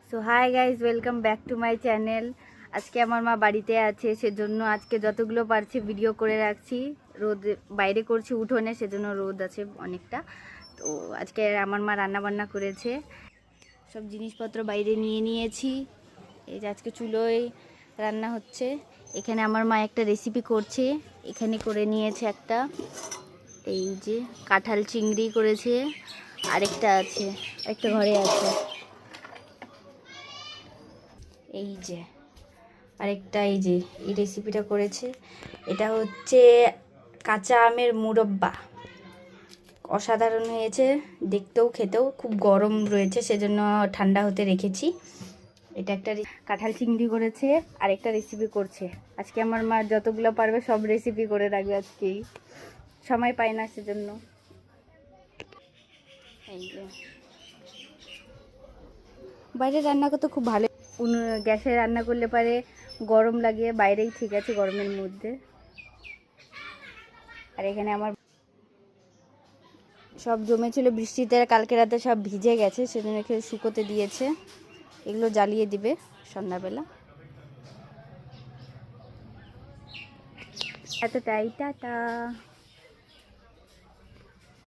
So hi guys, welcome back to my channel. আজকে আমার মা বাড়িতে আছে, সেজন্য আজকে যতগুলো পারছি ভিডিও করে রাখছি। রোদ বাইরে করছি উঠোনে, সেজন্য রোদ আছে অনেকটা। তো আজকে আমার মা রান্না বান্না করেছে, সব জিনিসপত্র বাইরে নিয়ে নিয়েছি। এই যে আজকে চুলোয় রান্না হচ্ছে। এখানে আমার মা একটা রেসিপি করছে, এখানে করে নিয়েছে একটা, এই যে কাঁঠাল চিংড়ি করেছে, আরেকটা আছে, একটা ঘরে আছে, এই যে আরেকটা, এই যে এই রেসিপিটা করেছে। এটা হচ্ছে কাঁচা আমের মুরব্বা, অসাধারণ হয়েছে দেখতেও, খেতেও খুব গরম রয়েছে, সেজন্য ঠান্ডা হতে রেখেছি। এটা একটা কাঁঠাল চিংড়ি করেছে, আরেকটা রেসিপি করছে। আজকে আমার মা যতগুলো পারবে সব রেসিপি করে রাখবে, আজকেই সময় পায় না সেজন্য। এই যে বাইরে রান্না করতে খুব ভালো, গ্যাসে রান্না করলে পারে গরম লাগে, বাইরেই ঠিক আছে গরমের মধ্যে। আর এখানে আমার সব জমেছিল বৃষ্টিতে, কালকে রাতে সব ভিজে গেছে, সেজন্য এখানে শুকোতে দিয়েছে। এগুলো জ্বালিয়ে দিবে সন্ধ্যাবেলা। এতটাই, টাটা।